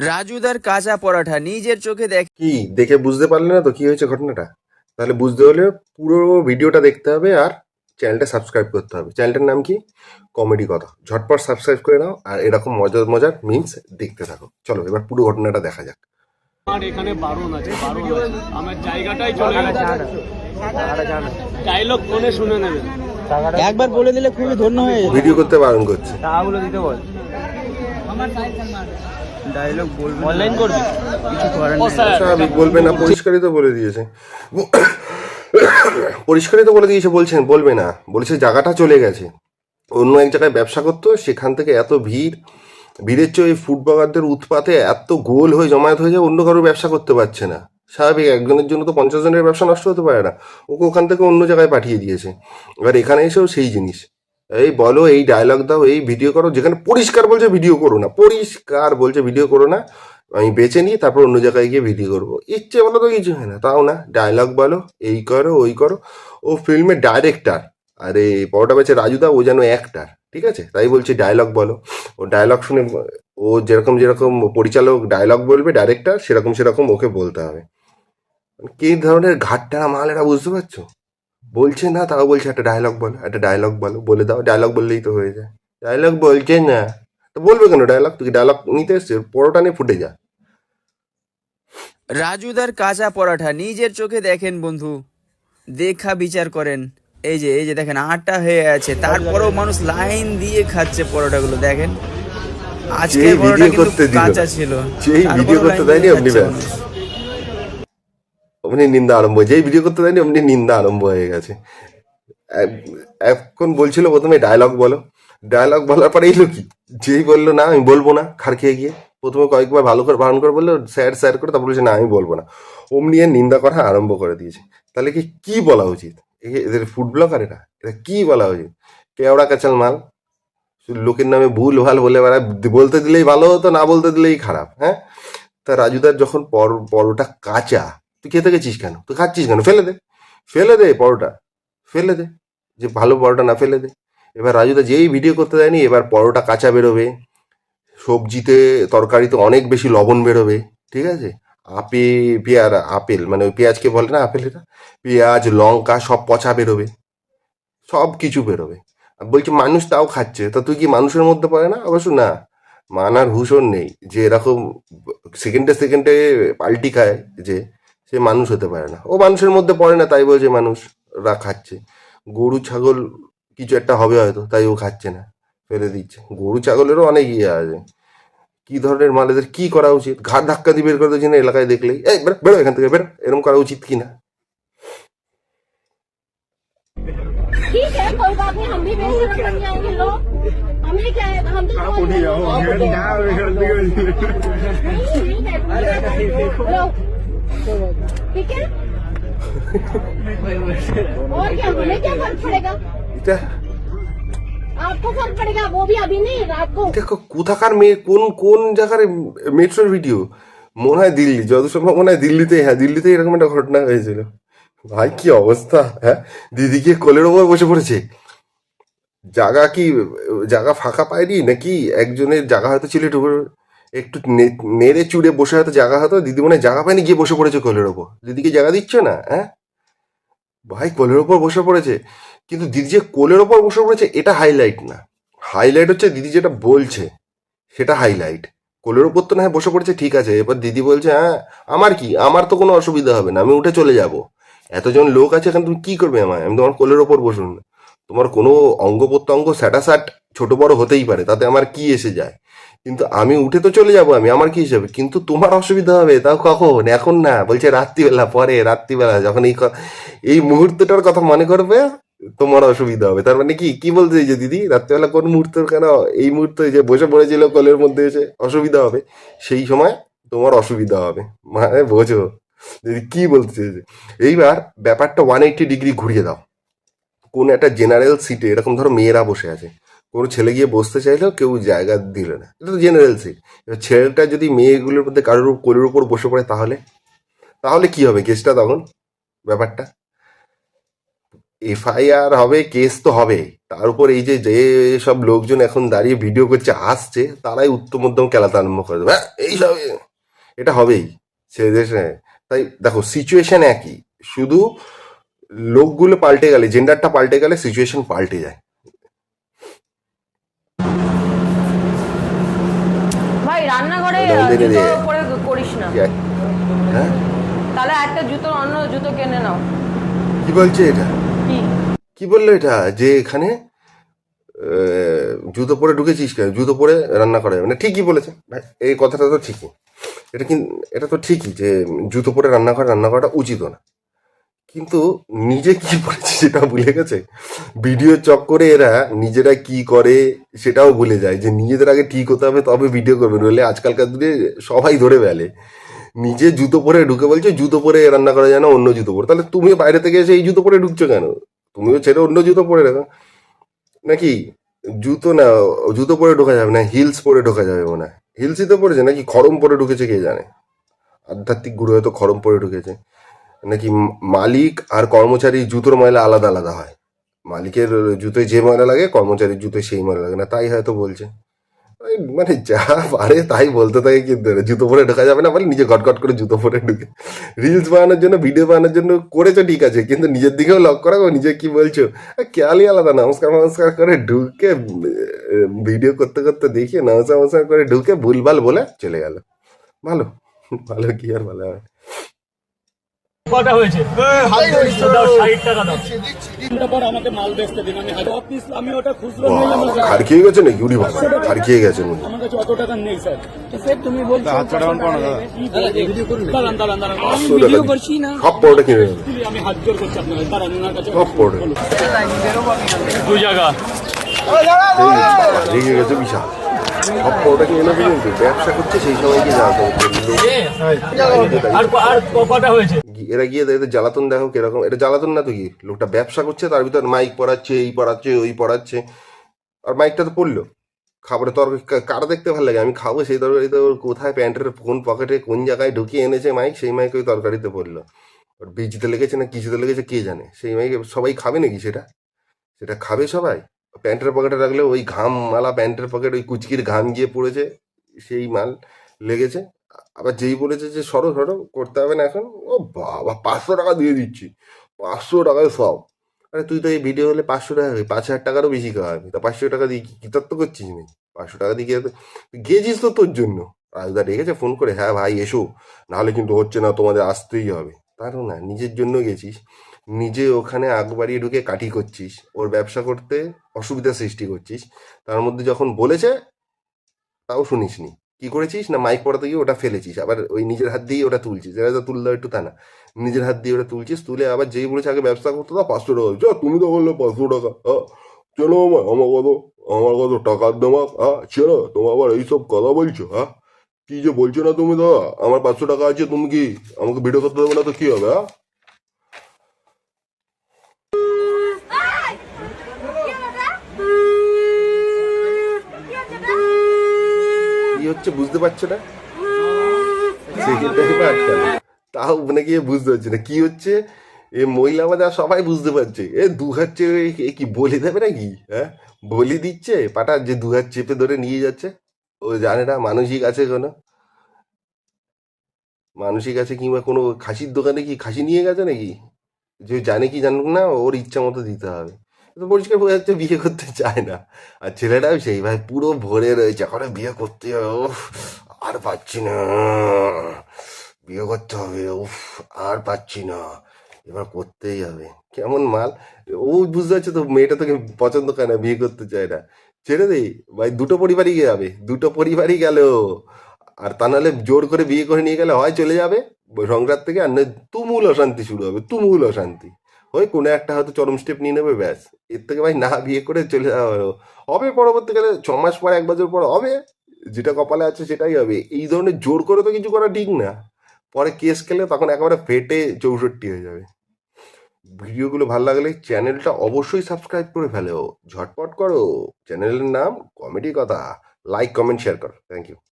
রাজুদার কাঁচা পরাঠা নিজের চোখে কি দেখে বুঝতে পারলে না তো কি হয়েছে ঘটনাটা? তাহলে বুঝতে হলে পুরো ভিডিওটা দেখতে হবে আর চ্যানেলটা সাবস্ক্রাইব করতে হবে। চ্যানেলটার নাম কি? কমেডি কথা। ঝটপট সাবস্ক্রাইব করে নাও আর এরকম মজার মজার মিমস দেখতে থাকো। চলো এবার পুরো ঘটনাটা দেখা যাক। আমার এখানে বারণ আছে, আমার জায়গাটাই চলে গেছে। ডায়লগ ফোনে শুনে নেবেন, একবার বলে দিলে খুবই ধন্য হয়ে যাবে। ভিডিও করতে বারণ করছে। টাকাগুলো দিতে বল। ডায়লগ বলবি, অনলাইন করবি, কিছু করার নেই। স্বাভাবিক বলবে না, পরিষ্কারই তো বলে দিয়েছে। পরিষ্কারই তো বলে দিয়েছে, বলছেন বলবে না, বলেছে জায়গাটা চলে গেছে, অন্য এক জায়গায় ব্যবসা করতো, সেখান থেকে এত ভিড়ের চেয়ে ওই ফুড ব্লগারদের উৎপাতে এত গোল হয়ে জমায়েত হয়ে যায়, অন্য কারোর ব্যবসা করতে পারছে না। স্বাভাবিক, একজনের জন্য তো 50 জনের ব্যবসা নষ্ট হতে পারে না। ওকে ওখান থেকে অন্য জায়গায় পাঠিয়ে দিয়েছে। এবার এখানে এসেও সেই জিনিস, এই বলো, এই ডায়লগ দাও, এই ভিডিও করো, যেখানে পরিষ্কার বলছে ভিডিও করো না, পরিষ্কার বলছে ভিডিও করো না, আমি বেছে নিই তারপর অন্য জায়গায় গিয়ে ভিডিও করবো। ইচ্ছে বলো তো কিছু হয় না, তাও না, ডায়লগ বলো, এই করো ওই করো। ও ফিল্মের ডাইরেক্টর, আরে পরোটা বেচে রাজুদা ও যেন অ্যাক্টার, ঠিক আছে? তাই বলছি ডায়লগ বলো। ও ডায়লগ শুনে, ও যেরকম যেরকম পরিচালক ডায়লগ বলবে, ডাইরেক্টর সেরকম সেরকম ওকে বলতে হবে। কি ধরনের ঘাটটা মাল এরা, বুঝতে পারছো? বলছে না, তাও বলছে একটা ডায়লগ বলো, একটা ডায়লগ বলো, বলে দাও। ডায়লগ বললেই তো হয়ে যায়। ডায়লগ বলছে না তো বলবে কেন ডায়লগ? তুই ডায়লগ নিতে এসছে, পরোটা নিয়ে ফুটে যা। রাজুদার কাঁচা পরাঠা নিজের চোখে দেখেন বন্ধু, দেখা বিচার করেন। এই যে দেখেন আটা হয়ে আছে, তারপরেও মানুষ লাইন দিয়ে খাচ্ছে পরোটাগুলো। দেখেন আজকে পরোটা কিন্তু কাঁচা ছিল, যেই ভিডিও করতে দেয়নি অমনি ব্যাস, অমনি নিন্দা আরম্ভ, যেই ভিডিও করতে দেয়নি অমনি নিন্দা আরম্ভ হয়ে গেছে। এখন বলছিল প্রথমে ডায়লগ বলো, ডায়লগ বলার পরে এলো কি, যেই বললো না আমি বলবো না, খার খেয়ে গিয়ে প্রথমে কয়েকবার ভালো করে বারণ করে বললো, স্যার স্যার করে, তারপর বলছে না আমি বলবো না, অমনি এর নিন্দা করা আরম্ভ করে দিয়েছে। তাহলে কি বলা উচিত? এদের ফুড ব্লগার এরা কি বলা উচিত? কেওড়া কাচাল মাল, লোকের নামে ভুল ভাল বলে বেড়া, বলতে দিলেই ভালো হতো, না বলতে দিলেই খারাপ। হ্যাঁ, তা রাজুদার যখন পরোটা কাঁচা, তুই খেতে গেছিস কেন? তুই খাচ্ছিস কেন? ফেলে দে, ফেলে দে পরোটা, ফেলে দে, যে ভালো পরোটা না ফেলে দে। এবার রাজুদা যেই ভিডিও করতে দেয়নি, এবার পরোটা কাঁচা বেরোবে, সবজিতে তরকারিতে অনেক বেশি লবণ বেরোবে, ঠিক আছে? আপেল মানে ওই পেঁয়াজকে বলে না আপেল, এটা পেঁয়াজ লঙ্কা সব পচা বেরোবে, সব কিছু বেরোবে। আর বলছি মানুষ তাও খাচ্ছে, তা তুই কি মানুষের মধ্যে পড়ে না? অবশ্য না, মানার হুঁশর নেই যে এরকম সেকেন্ডে সেকেন্ডে পাল্টি খায়, যে সে মানুষ হতে পারে না। ও মানুষের মধ্যে পড়ে না, তাই বলছে মানুষরা খাচ্ছে। গরু ছাগল কিছু একটা হবে হয়তো, তাই ও খাচ্ছে না, ফেলে দিচ্ছে। গরু ছাগলেরও অনেক ইয়ে আছে। কি ধরনের মাল এদের, কি করা উচিত? ঘাট ধাক্কা দিয়ে বের করে দিচ্ছি না এলাকায় দেখলেই, এই বেরো বেরো এখান থেকে বেরো, এরকম করা উচিত কি না? ठीक है, कोई बात नहीं, हम भी बेशरम बन जाएंगे लोग। हमें क्या है, हम तो नहीं है। ठीक है, और क्या, हमें क्या फर्क पड़ेगा? এটা आपको फर्क पड़ेगा, वो भी अभी नहीं, रात को। দেখো কোথাকার মেয়ে, কোন কোন জায়গার মেট্রোর ভিডিও, মনে হয় দিল্লি, যত সম্ভব মনে হয় দিল্লিতে, হ্যাঁ দিল্লিতে এরকম একটা ঘটনা হয়েছিল। ভাই কি অবস্থা! হ্যাঁ, দিদি গিয়ে কোলের ওপর বসে পড়েছে। জায়গা কি, জায়গা ফাঁকা পায়নি নাকি? একজনের জায়গা হয়তো ছিল একটু নেড়ে চুড়ে বসে, হয়তো জায়গা হয়তো, দিদি মনে হয় জায়গা পায়নি, গিয়ে বসে পড়েছে কোলের ওপর। দিদিকে জায়গা দিচ্ছ না? হ্যাঁ ভাই, কোলের ওপর বসে পড়েছে। কিন্তু দিদি যে কোলের ওপর বসে পড়েছে এটা হাইলাইট না, হাইলাইট হচ্ছে দিদি যেটা বলছে সেটা হাইলাইট। কোলের ওপর তো না বসে পড়েছে, ঠিক আছে, এবার দিদি বলছে হ্যাঁ আমার কি, আমার তো কোনো অসুবিধা হবে না, আমি উঠে চলে যাব, এতজন লোক আছে এখানে, তুমি কি করবে আমায়? আমি তোমার কোলের ওপর বসুন, তোমার কোনো অঙ্গ প্রত্যঙ্গ স্যাটাস্যাট ছোট বড় হতেই পারে, তাতে আমার কি এসে যায়, কিন্তু আমি উঠে তো চলে যাব, আমি, আমার কি হিসাবে? কিন্তু তোমার অসুবিধা হবে, তাও কখন? এখন না, বলছে রাত্রিবেলা, পরে রাত্রিবেলা যখন এই মুহূর্তটার কথা মনে করবে তোমার অসুবিধা হবে। তার মানে কি কি বলতে চাইছে দিদি? রাত্রিবেলা কোন মুহূর্ত, কেন এই মুহূর্তে যে বসে পড়েছিল কোলের মধ্যে এসে অসুবিধা হবে, সেই সময় তোমার অসুবিধা হবে, মানে বোঝো দিদি কি বলতে চেয়েছে। এইবার ব্যাপারটা 180 ডিগ্রি ঘুরিয়ে দাও। কোন একটা জেনারেল সিটে এরকম ধরো মেয়েরা বসে আছে, কোনো ছেলে গিয়ে বসতে চাইলেও কেউ জায়গা দিল না, এটা তো জেনারেল সিট। এবার ছেলেটা যদি মেয়েগুলোর মধ্যে কারোর কোলের উপর বসে পড়ে, তাহলে তাহলে কি হবে কেসটা তখন? ব্যাপারটা এফআইআর হবে, কেস তো হবে, তার উপর এই যে যে সব লোকজন এখন দাঁড়িয়ে ভিডিও করছে আসছে, তারাই উত্তম মধ্যম খেলাতে আরম্ভ করে দেবে, হ্যাঁ এইসব এটা হবেই সে দেশে। তাই দেখো সিচুয়েশন একই, শুধু লোকগুলো পাল্টে গেলে, জেন্ডারটা পাল্টে গেলে সিচুয়েশন পাল্টে যায়। ভাই রান্নাঘরে আমাদের জুতো এদিকে- পরে করিস না, হ্যাঁ তাহলে একটা জুতো অন্য জুতো কিনে নাও। কি বলছে এটা, কি কি বললো এটা যে এখানে জুতো পরে ঢুকেছিস কেন, জুতো পরে রান্না করা যাবে না, ঠিকই বলেছে ভাই, এই কথাটা তো ঠিকই, এটা কিন্তু এটা তো ঠিকই যে জুতো পরে রান্না করাটা উচিত না, কিন্তু নিজে কি করেছে সেটা ভুলে গেছে। ভিডিও চক্করে এরা নিজেরা কি করে সেটাও ভুলে যায়, যে নিজেদের আগে ঠিক হতে হবে তবে ভিডিও করবে, নইলে আজকালকার দিনে সবাই ধরে ফেলে। নিজে জুতো পরে ঢুকে বলছে জুতো পরে রান্না করা যায় না, অন্য জুতো পরে, তাহলে তুমি বাইরে থেকে এসে এই জুতো পরে ঢুকছো কেন, তুমিও ছেড়ে অন্য জুতো পরে রাখো নাকি। জুতো না, জুতো পরে ঢোকা যাবে না, হিলস পরে ঢোকা যাবে মনে হয়, হিলসই তো পরেছে নাকি, খরম পরে ঢুকেছে কে জানে, আধ্যাত্মিক গুরু হয়তো খরম পরে ঢুকেছে নাকি। মালিক আর কর্মচারী জুতোর ময়লা আলাদা আলাদা হয়, মালিকের জুতোয় যে ময়লা লাগে কর্মচারীর জুতোয় সেই ময়লা লাগে না, তাই হয়তো বলছে। ওই মানে যা পারে তাই বলতে থাকে, কিন্তু জুতো পরে ঢোকা যাবে না বলে নিজে গটগট করে জুতো পরে ঢুকে রিলস বানানোর জন্য, ভিডিও বানানোর জন্য করেছো ঠিক আছে, কিন্তু নিজের দিকেও লক্ষ্য রাখো, নিজে কি বলছো, খেয়ালই আলাদা, নমস্কার করে ঢুকে ভিডিও করতে করতে দেখিয়ে নমস্কার করে ঢুকে ভুলভাল বলে চলে গেল। ভালো ভালো কি আর ভালো হয়। কটা হয়েছে? দাও 60 টাকা দাও। ঘন্টা পর আমাকে মাল বেচতে দিন, আমি অফিস, আমি ওটা খুচরো নিলাম। খার খেয়ে গেছে নাকি উড়ি বাবা, খার খেয়ে গেছে মনে হয়। আমার কাছে অত টাকা নেই স্যার। স্যার তুমি বলছো দাঁড়ান দাঁড়ান দাঁড়ান, আমি 500 ভিডিও টাকা করছি না, সব পরোটা কিনে নেবে, আমি হাত জোর করছি আপনাকে, দাঁড়ান ওনার কাছে সব পরোটা 2 জায়গা। রেগে গেছে বিশাল, সব পরোটা কিনে নেবে, কিন্তু ব্যবসা করছে সেই সময় গিয়ে যাওয়া আর কটা হয়েছে? এরা গিয়ে দেখে জ্বালাতন, দেখো কিরকম, এটা জ্বালাতন না তো কি, লোকটা ব্যবসা করছে তার ভিতর মাইক পড়াচ্ছে, এই পড়াচ্ছে ওই পড়াচ্ছে, আর মাইকটা তো পড়লো, খাবারের তরকারি কারা দেখতে ভালো লাগে, আমি খাবো সেই তরকারি, তো কোথায় প্যান্টের কোন পকেটে কোন জায়গায় ঢুকিয়ে এনেছে মাইক, সেই মাইক ওই তরকারিতে পড়লো, আর বীজতে লেগেছে না কিছুতে লেগেছে কে জানে, সেই মাইকে সবাই খাবে নাকি সেটা, সেটা খাবে সবাই? প্যান্টের পকেটে রাখলে ওই ঘাম মালা, প্যান্টের পকেট ওই কুচকির ঘাম গিয়ে পড়েছে, সেই মাল লেগেছে, আবার যেই বলেছে যে সরো করতে হবে না এখন, ও বাবা 500 টাকা দিয়ে দিচ্ছি, 500 টাকায় সব। আরে তুই তো এই ভিডিও হলে 500 টাকা, 5,000 টাকারও বেশি খাওয়াবি, তা 500 টাকা দিয়ে কি তত্ত্ব করছিস নাকি, 500 টাকা দিয়ে গিয়েছিস তো তোর জন্য, রাজদা ডেকেছে ফোন করে, হ্যাঁ ভাই এসো, নাহলে কিন্তু হচ্ছে না, তোমাদের আসতেই হবে, তারও না, নিজের জন্য গেছিস, নিজে ওখানে আগ বাড়িয়ে ঢুকে কাঠি করছিস, ওর ব্যবসা করতে অসুবিধা সৃষ্টি করছিস, তার মধ্যে যখন বলেছে তাও শুনিসনি, কি করেছিস না, মাইক পড়াতে গিয়ে ওটা ফেলেছিস, আবার ওই নিজের হাত দিয়ে ওটা তুলছিস, এরা তো তুললে একটু তা না, নিজের হাত দিয়ে ওটা তুলছিস, তুলে আবার যেই বলেছে আগে ব্যবসা করতে দাও 500 টাকা, যা তুমি তো বললে 500 টাকা, হ্যাঁ চলো আমার কত টাকার দামাক, হ্যাঁ চলো, তোমার আবার এইসব কথা বলছো, হ্যাঁ কি যে বলছো না তুমি, দাদা আমার 500 টাকা আছে, তুমি কি আমাকে ভিডিও করতে দেবো না তো কি হবে, হ্যাঁ কি হচ্ছে বুঝতে পারছো না, সেকেন্ডটাই আটকাল, তাও মানে কি বুঝতে পারছি না কি হচ্ছে, এ মহিলা বাজার সবাই বুঝতে পারছে, এ দু হাত চেপে কি বলি দেবে নাকি, হ্যাঁ বলি দিচ্ছে পাটা, যে দু হাত চেপে ধরে নিয়ে যাচ্ছে, ও জানে না মানসিক আছে কোনো, মানসিক আছে কিংবা কোনো খাসির দোকানে কি খাসি নিয়ে গেছে নাকি, যে জানে কি জানুক না ওর ইচ্ছা মতো দিতে হবে, তো পরিষ্কার বোঝা যাচ্ছে বিয়ে করতে চায় না, আর ছেলেটাও সেই ভাই পুরো ভরে রয়েছে, এখন বিয়ে করতে হবে, উফ আর পাচ্ছি না, বিয়ে করতে হবে, উফ আর পাচ্ছি না, এবার করতেই হবে, কেমন মাল, ও বুঝতে পারছে তো মেয়েটা তোকে পছন্দ করে না, বিয়ে করতে চায় না, ছেড়ে দে ভাই, দুটো পরিবারই যাবে, দুটো পরিবারই গেল, আর তা নাহলে জোর করে বিয়ে করে নিয়ে গেলে হয় চলে যাবে সংক্রাত থেকে, আর নয় তুমুল অশান্তি শুরু হবে, তুমুল অশান্তি, ওই কোনো একটা হয়তো চরম স্টেপ নিয়ে নেবে, ব্যাস, এর থেকে ভাই না বিয়ে করে চলে যাওয়া ভালো। হবে পরবর্তীকালে 6 মাস পর 1 বছর পর হবে, যেটা কপালে আছে সেটাই হবে, এই ধরনের জোর করে তো কিছু করা ঠিক না, পরে কেস খেলে তখন একেবারে ফেটে 64 হয়ে যাবে। ভিডিওগুলো ভালো লাগলে চ্যানেলটা অবশ্যই সাবস্ক্রাইব করে ফেলো, ঝটপট করো, চ্যানেলের নাম কমেডি কথা, লাইক কমেন্ট শেয়ার করো, থ্যাংক ইউ।